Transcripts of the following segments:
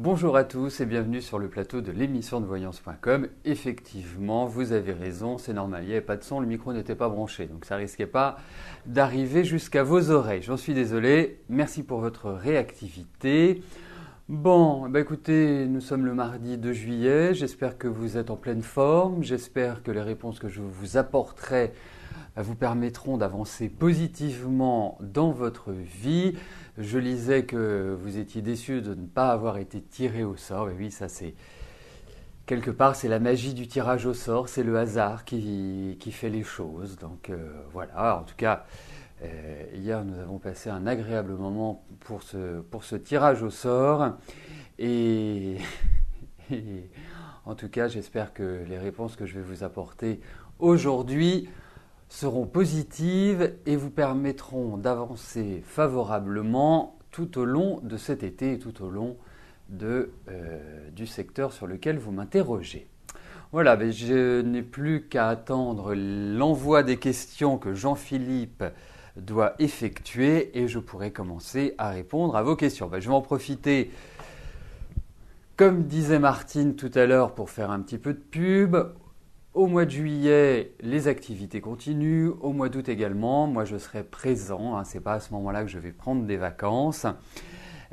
Bonjour à tous et bienvenue sur le plateau de l'émission de voyance.com. Effectivement, vous avez raison, c'est normal, il n'y avait pas de son, le micro n'était pas branché, donc ça risquait pas d'arriver jusqu'à vos oreilles. J'en suis désolé, merci pour votre réactivité. Bon, écoutez, nous sommes le mardi 2 juillet, j'espère que vous êtes en pleine forme, j'espère que les réponses que je vous apporterai vous permettront d'avancer positivement dans votre vie. Je lisais que vous étiez déçus de ne pas avoir été tiré au sort. Et oui, ça c'est quelque part, c'est la magie du tirage au sort, c'est le hasard qui fait les choses. Donc voilà, en tout cas, hier nous avons passé un agréable moment pour ce tirage au sort. Et, et en tout cas, j'espère que les réponses que je vais vous apporter aujourd'hui seront positives et vous permettront d'avancer favorablement tout au long de cet été et tout au long du secteur sur lequel vous m'interrogez. Voilà, je n'ai plus qu'à attendre l'envoi des questions que Jean-Philippe doit effectuer et je pourrai commencer à répondre à vos questions. Je vais en profiter, comme disait Martine tout à l'heure, pour faire un petit peu de pub. Au mois de juillet, les activités continuent. Au mois d'août également, moi je serai présent. Ce n'est pas à ce moment-là que je vais prendre des vacances.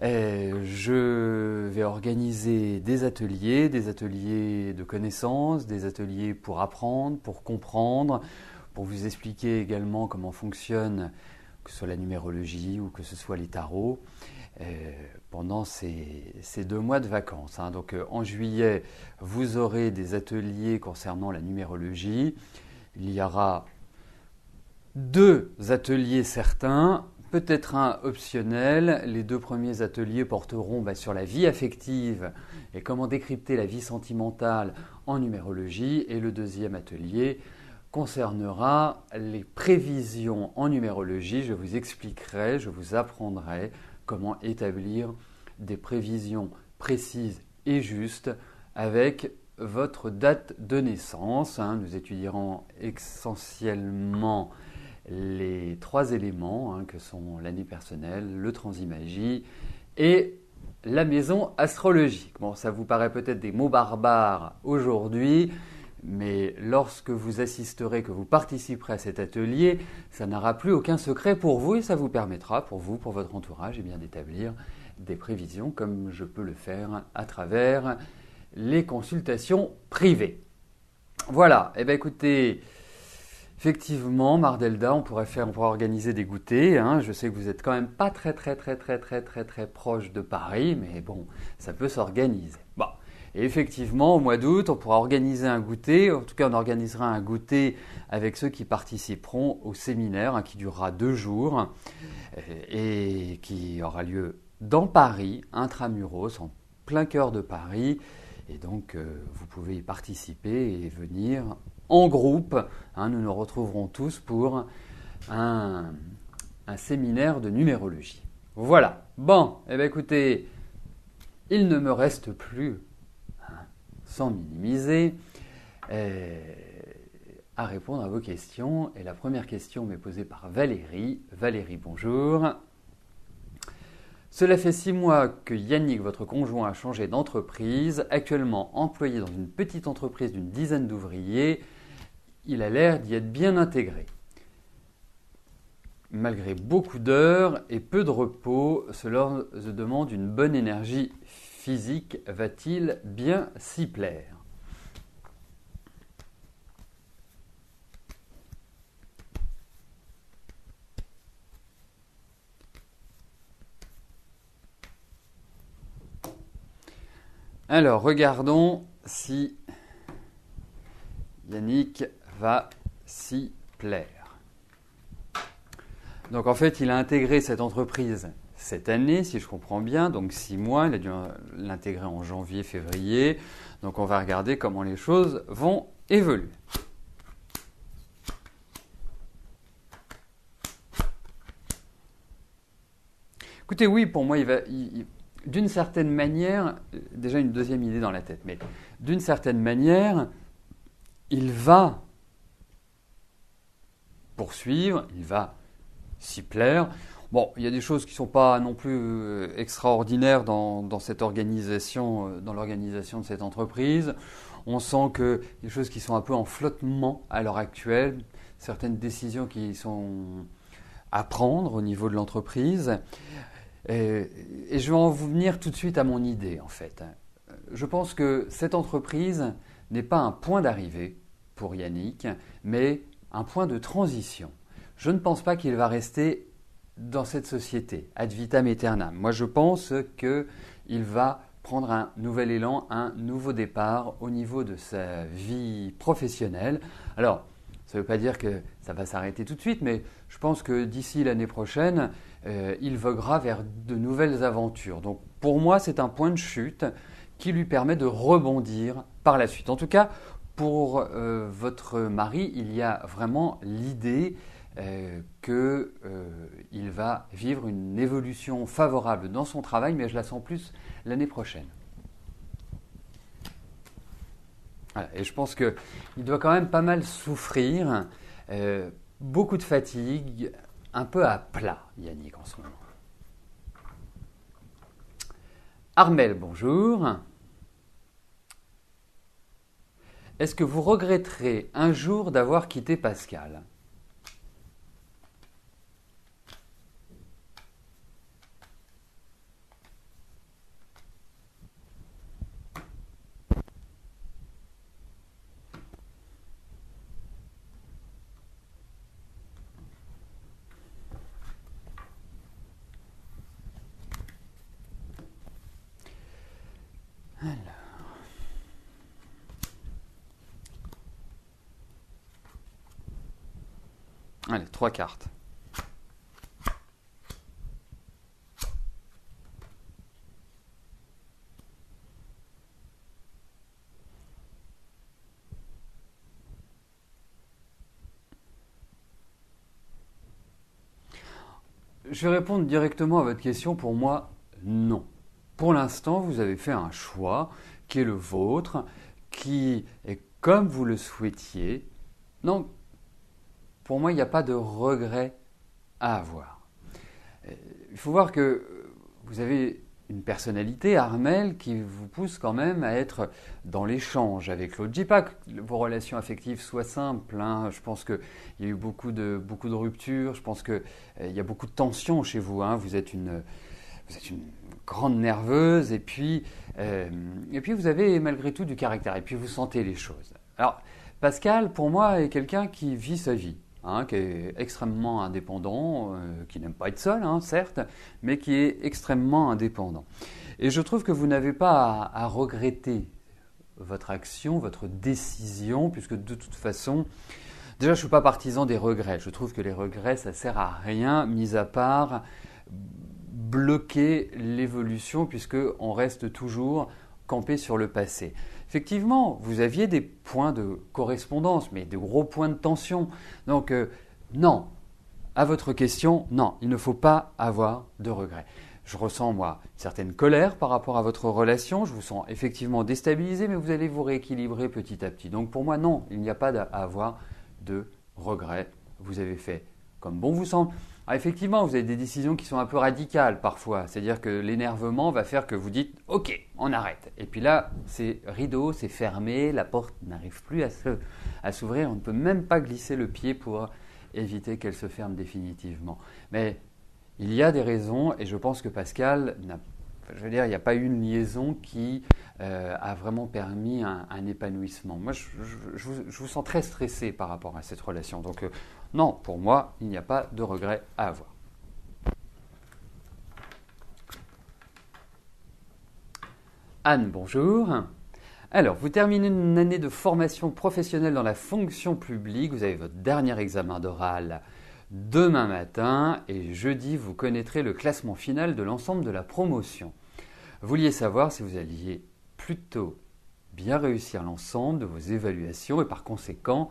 Je vais organiser des ateliers de connaissances, des ateliers pour apprendre, pour comprendre, pour vous expliquer également comment fonctionne, que ce soit la numérologie ou que ce soit les tarots, pendant ces 2 mois de vacances. Donc en juillet, vous aurez des ateliers concernant la numérologie. Il y aura 2 ateliers certains, peut-être un optionnel. Les 2 premiers ateliers porteront sur la vie affective et comment décrypter la vie sentimentale en numérologie. Et le deuxième atelier concernera les prévisions en numérologie. Je vous expliquerai, je vous apprendrai comment établir des prévisions précises et justes avec votre date de naissance. Nous étudierons essentiellement les 3 éléments que sont l'année personnelle, le transimagie et la maison astrologique. Bon, ça vous paraît peut-être des mots barbares aujourd'hui, mais lorsque vous assisterez, que vous participerez à cet atelier, ça n'aura plus aucun secret pour vous et ça vous permettra, pour vous, pour votre entourage, d'établir des prévisions comme je peux le faire à travers les consultations privées. Voilà, écoutez, effectivement, Mardelda, on pourrait organiser des goûters. Je sais que vous n'êtes quand même pas très proche de Paris, mais bon, ça peut s'organiser. Bon. Et effectivement, au mois d'août, on pourra organiser un goûter. En tout cas, on organisera un goûter avec ceux qui participeront au séminaire qui durera 2 jours et qui aura lieu dans Paris, intramuros, en plein cœur de Paris. Et donc, vous pouvez y participer et venir en groupe. Nous nous retrouverons tous pour un séminaire de numérologie. Voilà. Bon, écoutez, il ne me reste plus, sans minimiser, à répondre à vos questions. Et la première question m'est posée par Valérie. Valérie, bonjour. Cela fait 6 mois que Yannick, votre conjoint, a changé d'entreprise. Actuellement employé dans une petite entreprise d'une dizaine d'ouvriers, il a l'air d'y être bien intégré. Malgré beaucoup d'heures et peu de repos, cela demande une bonne énergie physique. Va-t-il bien s'y plaire ? Alors, regardons si Yannick va s'y plaire. Donc en fait, il a intégré cette entreprise cette année, si je comprends bien, donc 6 mois, il a dû l'intégrer en janvier, février. Donc on va regarder comment les choses vont évoluer. Écoutez, oui, pour moi, d'une certaine manière, déjà une deuxième idée dans la tête, mais d'une certaine manière, il va poursuivre, il va s'y plaire. Bon, il y a des choses qui ne sont pas non plus extraordinaires dans cette organisation, dans l'organisation de cette entreprise. On sent que des choses qui sont un peu en flottement à l'heure actuelle, certaines décisions qui sont à prendre au niveau de l'entreprise. Et je vais en venir tout de suite à mon idée, en fait. Je pense que cette entreprise n'est pas un point d'arrivée pour Yannick, mais un point de transition. Je ne pense pas qu'il va rester dans cette société, ad vitam aeternam. Moi, je pense qu'il va prendre un nouvel élan, un nouveau départ au niveau de sa vie professionnelle. Alors, ça ne veut pas dire que ça va s'arrêter tout de suite, mais je pense que d'ici l'année prochaine, il voguera vers de nouvelles aventures. Donc, pour moi, c'est un point de chute qui lui permet de rebondir par la suite. En tout cas, pour votre mari, il y a vraiment l'idée qu'il va vivre une évolution favorable dans son travail, mais je la sens plus l'année prochaine. Voilà, et je pense qu'il doit quand même pas mal souffrir, beaucoup de fatigue, un peu à plat, Yannick, en ce moment. Armel, bonjour. Est-ce que vous regretterez un jour d'avoir quitté Pascal ? Allez, 3 cartes. Je vais répondre directement à votre question. Pour moi, non. Pour l'instant, vous avez fait un choix qui est le vôtre, qui est comme vous le souhaitiez. Donc, pour moi, il n'y a pas de regret à avoir. Il faut voir que vous avez une personnalité, Armel, qui vous pousse quand même à être dans l'échange avec l'autre. Je ne dis pas que vos relations affectives soient simples. Hein. Je pense qu'il y a eu beaucoup de ruptures. Je pense qu'il y a beaucoup de tensions chez vous. Hein. Vous êtes une grande nerveuse et puis vous avez malgré tout du caractère. Et puis vous sentez les choses. Alors, Pascal, pour moi, est quelqu'un qui vit sa vie. Hein, qui est extrêmement indépendant, qui n'aime pas être seul, hein, certes, mais qui est extrêmement indépendant. Et je trouve que vous n'avez pas à regretter votre action, votre décision, puisque de toute façon, déjà je ne suis pas partisan des regrets. Je trouve que les regrets, ça ne sert à rien, mis à part bloquer l'évolution, puisqu'on reste toujours campé sur le passé. Effectivement, vous aviez des points de correspondance, mais de gros points de tension. Donc, non, à votre question, non, il ne faut pas avoir de regrets. Je ressens, moi, une certaine colère par rapport à votre relation. Je vous sens effectivement déstabilisé, mais vous allez vous rééquilibrer petit à petit. Donc, pour moi, non, il n'y a pas à avoir de regrets. Vous avez fait comme bon vous semble. Alors effectivement, vous avez des décisions qui sont un peu radicales parfois. C'est-à-dire que l'énervement va faire que vous dites « Ok, on arrête ». Et puis là, c'est rideau, c'est fermé, la porte n'arrive plus à s'ouvrir. On ne peut même pas glisser le pied pour éviter qu'elle se ferme définitivement. Mais il y a des raisons et je pense que Pascal il n'y a pas eu une liaison qui a vraiment permis un épanouissement. Moi, je vous sens très stressé par rapport à cette relation. Donc, non, pour moi, il n'y a pas de regret à avoir. Anne, bonjour. Alors, vous terminez une année de formation professionnelle dans la fonction publique. Vous avez votre dernier examen d'oral demain matin et jeudi, vous connaîtrez le classement final de l'ensemble de la promotion. Vous vouliez savoir si vous alliez plutôt bien réussir l'ensemble de vos évaluations et par conséquent,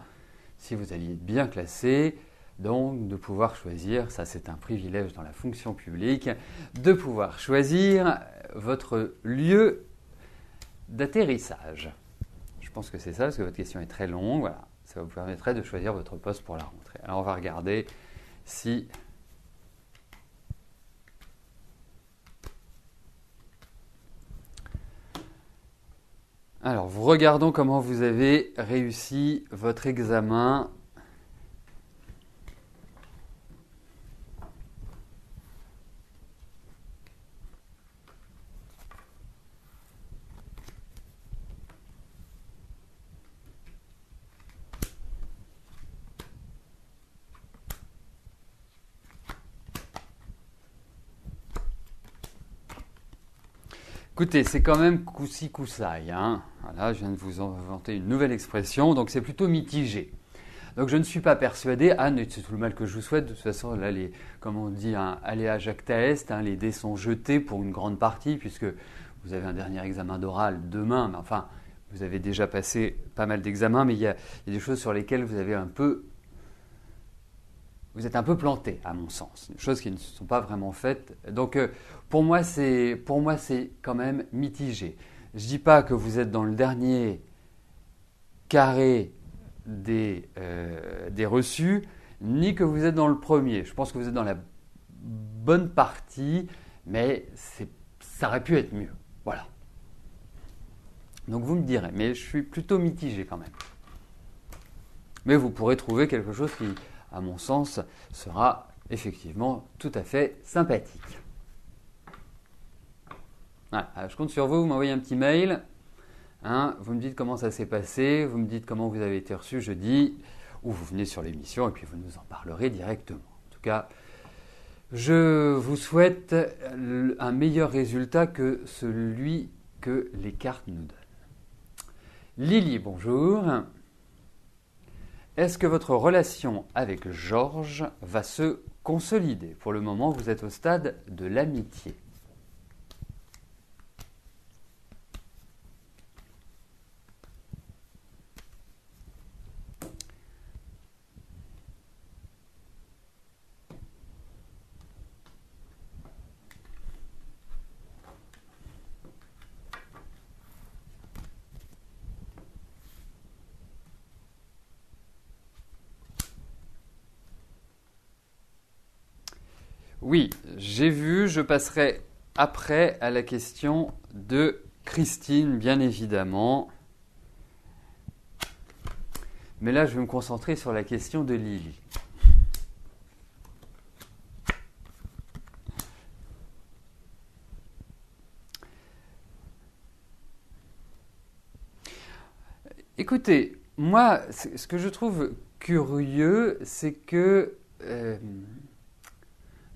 si vous alliez être bien classé, donc de pouvoir choisir, ça c'est un privilège dans la fonction publique, de pouvoir choisir votre lieu d'atterrissage. Je pense que c'est ça parce que votre question est très longue. Voilà, ça vous permettrait de choisir votre poste pour la rentrée. Alors on va regarder si Alors, regardons comment vous avez réussi votre examen. Écoutez, c'est quand même coup-ci, coup-ça, hein. Voilà, je viens de vous inventer une nouvelle expression, donc c'est plutôt mitigé. Donc je ne suis pas persuadé, c'est tout le mal que je vous souhaite, de toute façon, là, comme on dit, aléa jacta est, les dés sont jetés pour une grande partie, puisque vous avez un dernier examen d'oral demain, mais enfin, vous avez déjà passé pas mal d'examens, mais il y a des choses sur lesquelles vous êtes un peu planté, à mon sens, des choses qui ne se sont pas vraiment faites. Donc, pour moi, c'est quand même mitigé. Je ne dis pas que vous êtes dans le dernier carré des reçus, ni que vous êtes dans le premier. Je pense que vous êtes dans la bonne partie, mais ça aurait pu être mieux. Voilà. Donc, vous me direz, mais je suis plutôt mitigé quand même. Mais vous pourrez trouver quelque chose qui, à mon sens, sera effectivement tout à fait sympathique. Voilà, je compte sur vous, vous m'envoyez un petit mail, hein, vous me dites comment ça s'est passé, vous me dites comment vous avez été reçu jeudi, ou vous venez sur l'émission et puis vous nous en parlerez directement. En tout cas, je vous souhaite un meilleur résultat que celui que les cartes nous donnent. Lily, bonjour. Est-ce que votre relation avec Georges va se consolider? Pour le moment, vous êtes au stade de l'amitié. Oui, j'ai vu, je passerai après à la question de Christine, bien évidemment. Mais là, je vais me concentrer sur la question de Lily. Écoutez, moi, ce que je trouve curieux, c'est que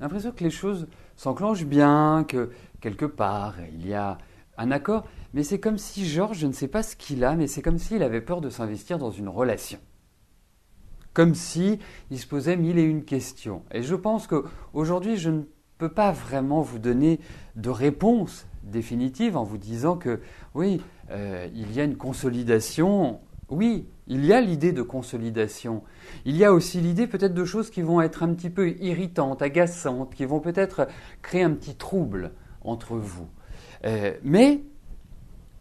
j'ai l'impression que les choses s'enclenchent bien, que quelque part il y a un accord, mais c'est comme si Georges, je ne sais pas ce qu'il a, mais c'est comme s'il avait peur de s'investir dans une relation. Comme si il se posait mille et une questions. Et je pense qu'aujourd'hui, je ne peux pas vraiment vous donner de réponse définitive en vous disant que oui, il y a une consolidation. Oui, il y a l'idée de consolidation. Il y a aussi l'idée peut-être de choses qui vont être un petit peu irritantes, agaçantes, qui vont peut-être créer un petit trouble entre vous. Mais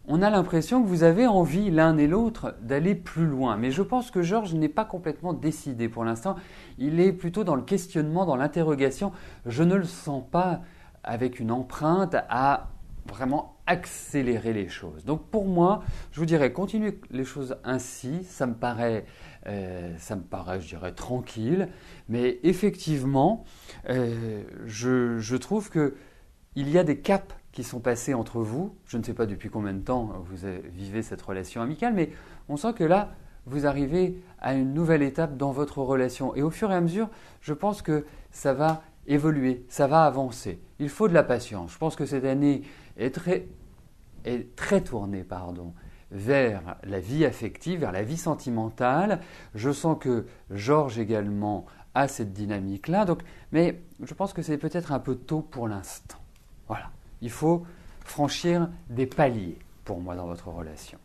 on a l'impression que vous avez envie l'un et l'autre d'aller plus loin. Mais je pense que Georges n'est pas complètement décidé pour l'instant. Il est plutôt dans le questionnement, dans l'interrogation. Je ne le sens pas avec une empreinte à vraiment accélérer les choses. Donc pour moi, je vous dirais, continuez les choses ainsi. Ça me paraît, je dirais, tranquille. Mais effectivement, je trouve que il y a des caps qui sont passés entre vous. Je ne sais pas depuis combien de temps vous vivez cette relation amicale, mais on sent que là, vous arrivez à une nouvelle étape dans votre relation. Et au fur et à mesure, je pense que ça va évoluer, ça va avancer. Il faut de la patience. Je pense que cette année est très tournée vers la vie affective, vers la vie sentimentale. Je sens que Georges également a cette dynamique-là. Mais je pense que c'est peut-être un peu tôt pour l'instant. Voilà. Il faut franchir des paliers pour moi dans votre relation.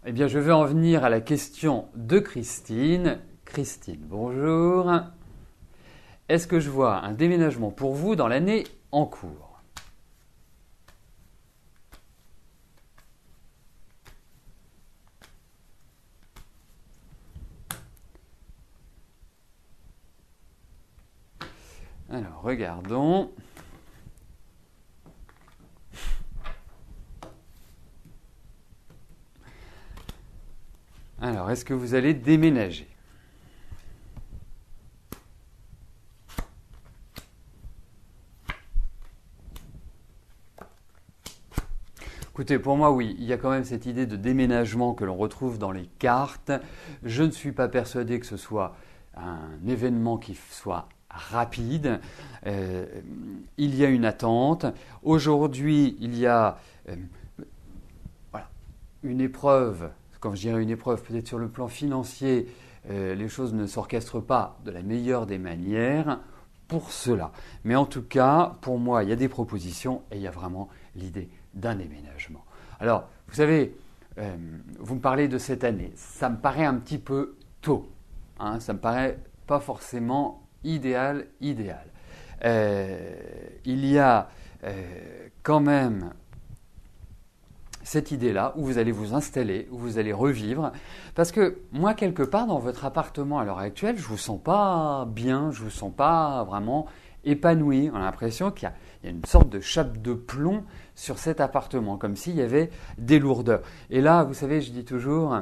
Eh bien, je vais en venir à la question de Christine. Christine, bonjour. Est-ce que je vois un déménagement pour vous dans l'année en cours? Alors, regardons. Alors, est-ce que vous allez déménager? Écoutez, pour moi, oui, il y a quand même cette idée de déménagement que l'on retrouve dans les cartes. Je ne suis pas persuadé que ce soit un événement qui soit rapide. Il y a une attente. Aujourd'hui, il y a voilà, une épreuve. Quand je dirais une épreuve, peut-être sur le plan financier, les choses ne s'orchestrent pas de la meilleure des manières pour cela. Mais en tout cas, pour moi, il y a des propositions et il y a vraiment l'idée d'un déménagement. Alors, vous savez, vous me parlez de cette année. Ça me paraît un petit peu tôt. Hein, ça me paraît pas forcément idéal. Il y a quand même cette idée-là où vous allez vous installer, où vous allez revivre. Parce que moi, quelque part, dans votre appartement à l'heure actuelle, je ne vous sens pas bien, je ne vous sens pas vraiment épanoui. On a l'impression qu'il y a une sorte de chape de plomb sur cet appartement, comme s'il y avait des lourdeurs. Et là, vous savez, je dis toujours,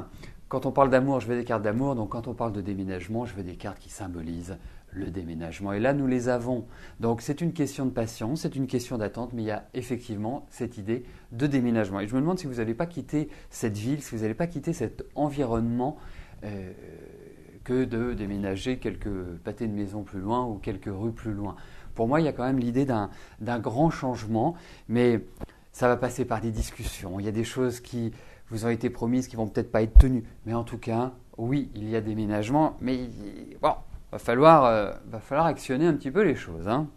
quand on parle d'amour, je veux des cartes d'amour. Donc quand on parle de déménagement, je veux des cartes qui symbolisent le déménagement. Et là, nous les avons. Donc c'est une question de patience, c'est une question d'attente, mais il y a effectivement cette idée de déménagement. Et je me demande si vous n'allez pas quitter cette ville, si vous n'allez pas quitter cet environnement que de déménager quelques pâtés de maison plus loin ou quelques rues plus loin. Pour moi, il y a quand même l'idée d'un grand changement, mais ça va passer par des discussions. Il y a des choses qui vous ont été promises qui ne vont peut-être pas être tenues. Mais en tout cas, oui, il y a déménagement, mais bon, va falloir actionner un petit peu les choses. Hein.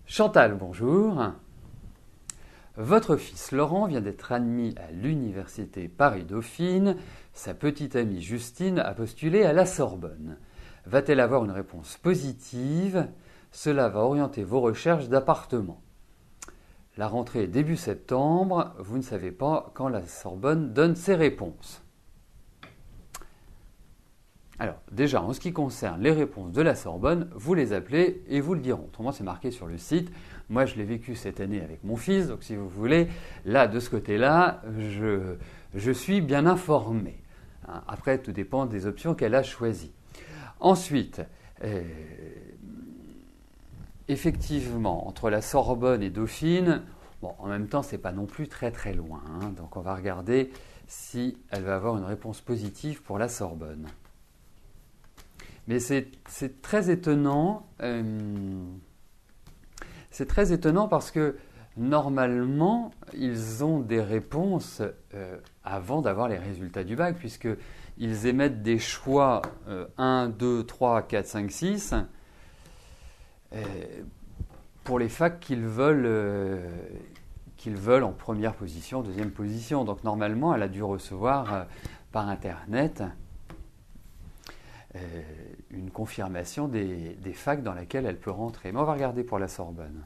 Chantal, bonjour. Votre fils Laurent vient d'être admis à l'université Paris-Dauphine. Sa petite amie Justine a postulé à la Sorbonne. Va-t-elle avoir une réponse positive? Cela va orienter vos recherches d'appartement. La rentrée est début septembre. Vous ne savez pas quand la Sorbonne donne ses réponses. Alors, déjà, en ce qui concerne les réponses de la Sorbonne, vous les appelez et vous le diront. Autrement, c'est marqué sur le site. Moi, je l'ai vécu cette année avec mon fils. Donc, si vous voulez, là, de ce côté-là, je suis bien informé. Après, tout dépend des options qu'elle a choisies. Ensuite, effectivement, entre la Sorbonne et Dauphine, bon, en même temps, ce n'est pas non plus très très loin. Hein. Donc, on va regarder si elle va avoir une réponse positive pour la Sorbonne. Mais c'est très étonnant. C'est très étonnant parce que normalement, ils ont des réponses avant d'avoir les résultats du bac, puisqu'ils émettent des choix 1, 2, 3, 4, 5, 6 pour les facs qu'ils veulent en première position, deuxième position. Donc normalement, elle a dû recevoir par Internet une confirmation des facs dans lesquelles elle peut rentrer. Mais on va regarder pour la Sorbonne.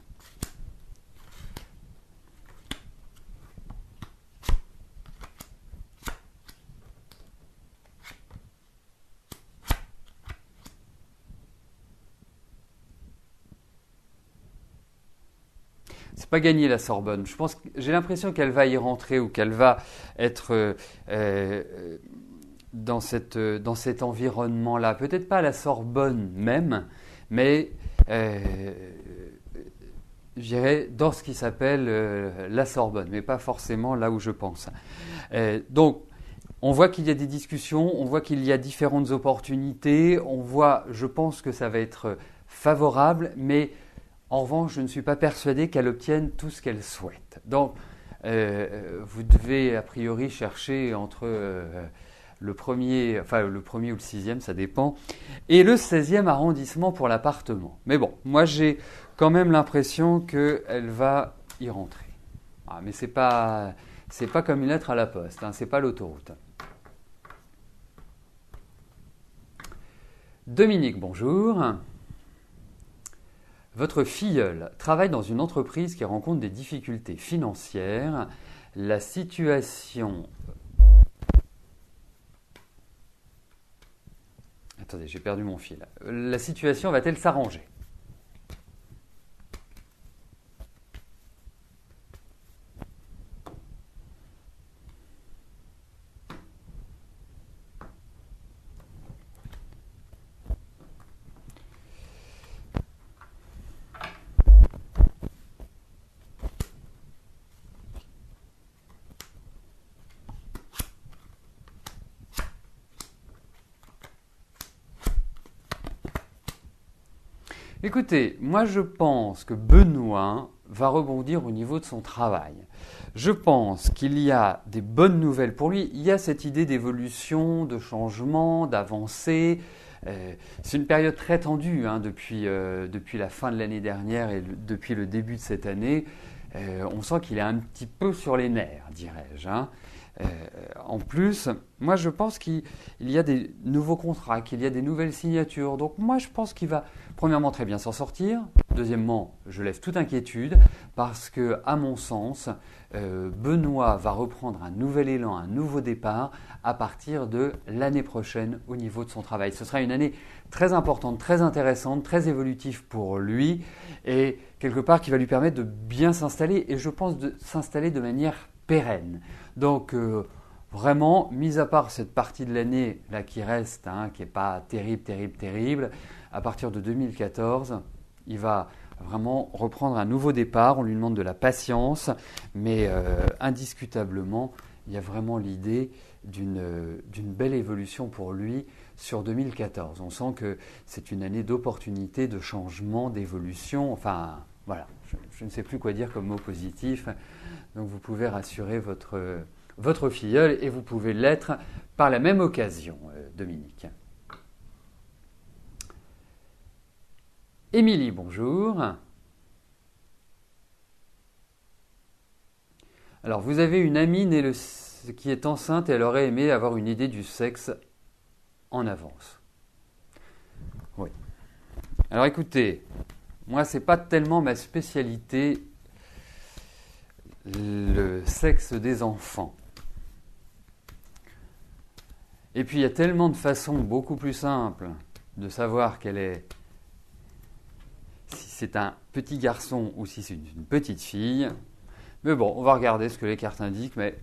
C'est pas gagné la Sorbonne. J'ai l'impression qu'elle va y rentrer ou qu'elle va être dans cet environnement-là. Peut-être pas à la Sorbonne même, mais je dirais dans ce qui s'appelle la Sorbonne, mais pas forcément là où je pense. Donc, on voit qu'il y a des discussions, on voit qu'il y a différentes opportunités, on voit, je pense que ça va être favorable, mais en revanche, je ne suis pas persuadé qu'elle obtienne tout ce qu'elle souhaite. Donc, vous devez a priori chercher entre le premier ou le 6e, ça dépend, et le 16e arrondissement pour l'appartement. Mais bon, moi j'ai quand même l'impression qu'elle va y rentrer. Ah, mais c'est pas comme une lettre à la poste, hein, c'est pas l'autoroute. Dominique, bonjour. Votre filleule travaille dans une entreprise qui rencontre des difficultés financières. La situation... Attendez, j'ai perdu mon fil. La situation va-t-elle s'arranger? Écoutez, moi je pense que Benoît va rebondir au niveau de son travail. Je pense qu'il y a des bonnes nouvelles pour lui. Il y a cette idée d'évolution, de changement, d'avancée. C'est une période très tendue depuis la fin de l'année dernière et depuis le début de cette année. On sent qu'il est un petit peu sur les nerfs, dirais-je. Euh, En plus, moi je pense qu'il y a des nouveaux contrats, qu'il y a des nouvelles signatures. Donc moi je pense qu'il va premièrement très bien s'en sortir. Deuxièmement, je lève toute inquiétude parce que, à mon sens, Benoît va reprendre un nouvel élan, un nouveau départ à partir de l'année prochaine au niveau de son travail. Ce sera une année très importante, très intéressante, très évolutive pour lui et quelque part qui va lui permettre de bien s'installer et je pense de s'installer de manière pérenne. Donc vraiment, mis à part cette partie de l'année là qui reste, qui n'est pas terrible, à partir de 2014, il va vraiment reprendre un nouveau départ. On lui demande de la patience, mais indiscutablement, il y a vraiment l'idée d'une belle évolution pour lui sur 2014. On sent que c'est une année d'opportunité, de changement, d'évolution. Enfin, voilà, je ne sais plus quoi dire comme mot positif. Donc vous pouvez rassurer votre filleule et vous pouvez l'être par la même occasion, Dominique. Émilie, bonjour. Alors, vous avez une amie qui est enceinte et elle aurait aimé avoir une idée du sexe en avance. Oui. Alors écoutez, moi c'est pas tellement ma spécialité, le sexe des enfants. Et puis il y a tellement de façons beaucoup plus simples de savoir si c'est un petit garçon ou si c'est une petite fille. Mais bon, on va regarder ce que les cartes indiquent, mais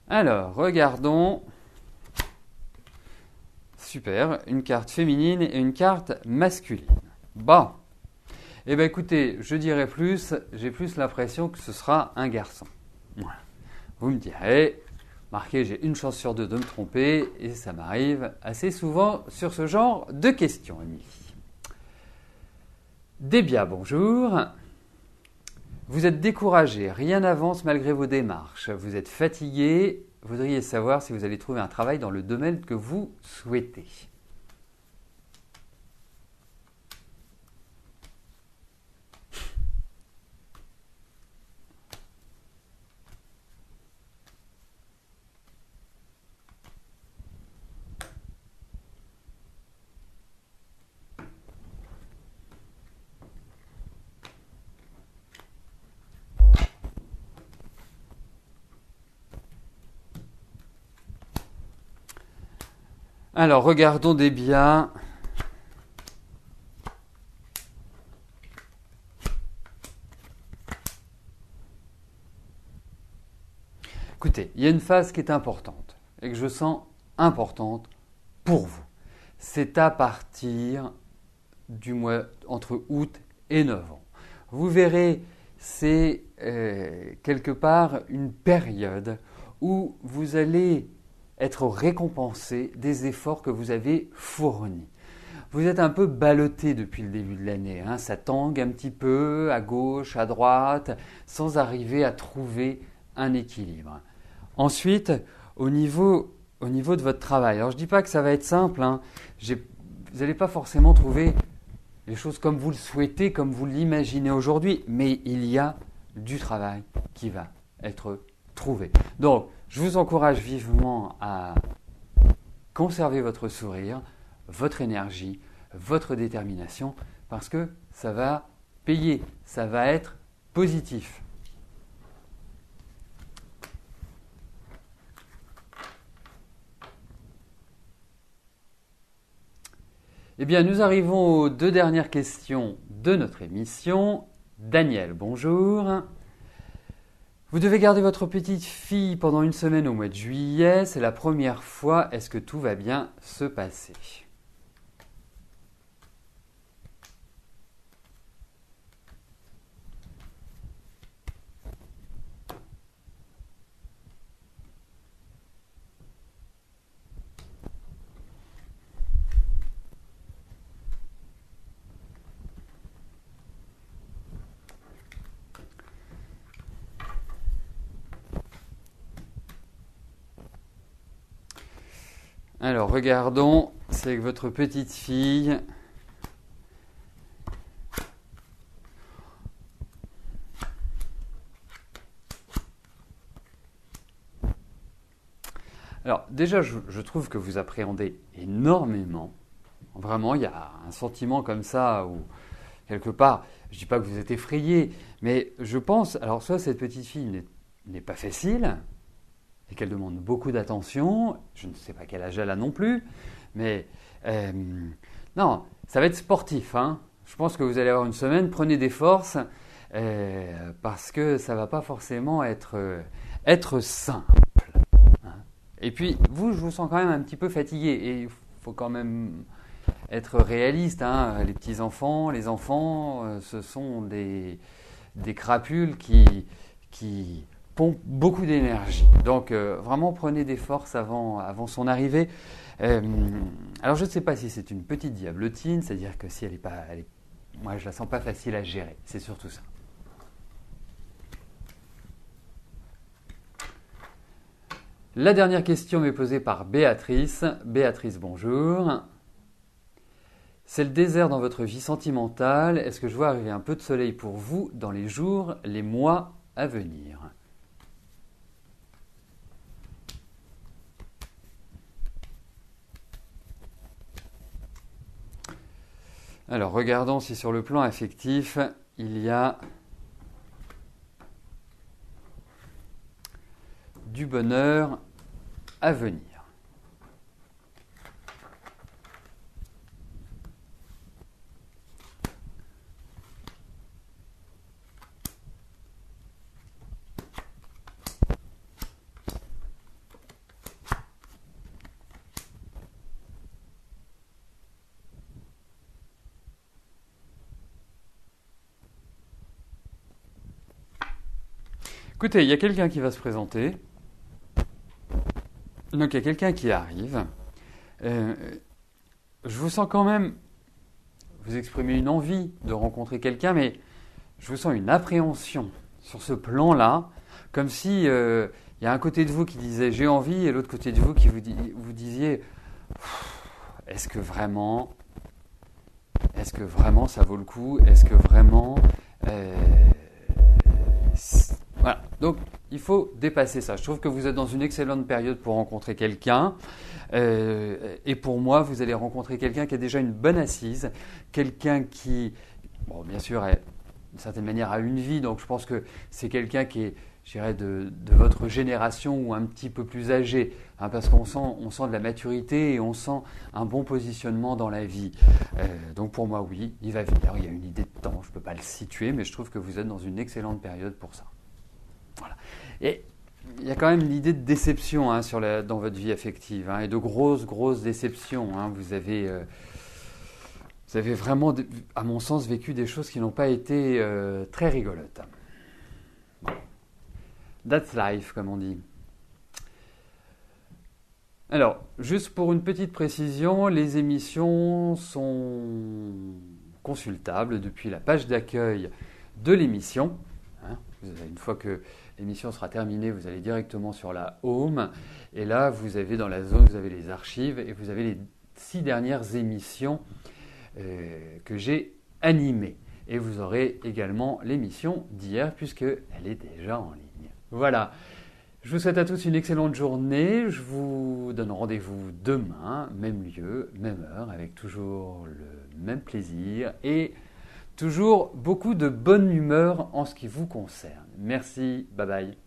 alors, regardons. Super, une carte féminine et une carte masculine. Bon, eh bien écoutez, je dirais plus, j'ai plus l'impression que ce sera un garçon. Voilà. Vous me direz, marquez, j'ai une chance sur deux de me tromper et ça m'arrive assez souvent sur ce genre de questions, Émilie. Débia, bonjour. Vous êtes découragé, rien n'avance malgré vos démarches. Vous êtes fatigué, voudriez savoir si vous allez trouver un travail dans le domaine que vous souhaitez. Alors, regardons des biens. Écoutez, il y a une phase qui est importante et que je sens importante pour vous. C'est à partir du mois entre août et novembre. Vous verrez, c'est quelque part une période où vous allez être récompensé des efforts que vous avez fournis. Vous êtes un peu ballotté depuis le début de l'année, ça tangue un petit peu à gauche, à droite, sans arriver à trouver un équilibre. Ensuite, au niveau de votre travail, alors je ne dis pas que ça va être simple, vous n'allez pas forcément trouver les choses comme vous le souhaitez, comme vous l'imaginez aujourd'hui, mais il y a du travail qui va être trouvé. Donc, je vous encourage vivement à conserver votre sourire, votre énergie, votre détermination, parce que ça va payer, ça va être positif. Eh bien, nous arrivons aux deux dernières questions de notre émission. Daniel, bonjour. Vous devez garder votre petite fille pendant une semaine au mois de juillet. C'est la première fois. Est-ce que tout va bien se passer ? Alors, regardons, c'est avec votre petite fille. Alors, déjà, je trouve que vous appréhendez énormément. Vraiment, il y a un sentiment comme ça où, quelque part, je ne dis pas que vous êtes effrayé, mais je pense, alors soit cette petite fille n'est pas facile, et qu'elle demande beaucoup d'attention, je ne sais pas quel âge elle a non plus, mais non, ça va être sportif, hein. Je pense que vous allez avoir une semaine, prenez des forces, parce que ça ne va pas forcément être simple. Hein. Et puis, je vous sens quand même un petit peu fatigué, et il faut quand même être réaliste, hein. Les petits-enfants, les enfants, ce sont des crapules qui pompent beaucoup d'énergie. Donc vraiment prenez des forces avant son arrivée. Alors je ne sais pas si c'est une petite diablotine, c'est-à-dire que si moi je la sens pas facile à gérer, c'est surtout ça. La dernière question m'est posée par Béatrice. Béatrice, bonjour. C'est le désert dans votre vie sentimentale. Est-ce que je vois arriver un peu de soleil pour vous dans les jours, les mois à venir? Alors, regardons si sur le plan affectif, il y a du bonheur à venir. Écoutez, il y a quelqu'un qui va se présenter. Donc il y a quelqu'un qui arrive. Je vous sens quand même, vous exprimez une envie de rencontrer quelqu'un, mais je vous sens une appréhension sur ce plan-là, comme si il y a un côté de vous qui disait j'ai envie et l'autre côté de vous qui vous disiez est-ce que vraiment ça vaut le coup? Est-ce que vraiment voilà. Donc, il faut dépasser ça. Je trouve que vous êtes dans une excellente période pour rencontrer quelqu'un. Et pour moi, vous allez rencontrer quelqu'un qui a déjà une bonne assise, quelqu'un qui, bon, bien sûr, d'une certaine manière, a une vie. Donc, je pense que c'est quelqu'un qui est, je dirais, de votre génération ou un petit peu plus âgé, hein, parce qu'on sent de la maturité et on sent un bon positionnement dans la vie. Donc, pour moi, oui, il va venir. Il y a une idée de temps. Je ne peux pas le situer, mais je trouve que vous êtes dans une excellente période pour ça. Voilà. Et il y a quand même l'idée de déception, hein, dans votre vie affective, hein, et de grosses déceptions. Hein. Vous avez vraiment, à mon sens, vécu des choses qui n'ont pas été très rigolotes. Bon. That's life, comme on dit. Alors, juste pour une petite précision, les émissions sont consultables depuis la page d'accueil de l'émission. Hein. Une fois que l'émission sera terminée, vous allez directement sur la home et là vous avez dans la zone, vous avez les archives et vous avez les 6 dernières émissions que j'ai animées. Et vous aurez également l'émission d'hier puisqu'elle est déjà en ligne. Voilà, je vous souhaite à tous une excellente journée. Je vous donne rendez-vous demain, même lieu, même heure, avec toujours le même plaisir et toujours beaucoup de bonne humeur en ce qui vous concerne. Merci, bye bye.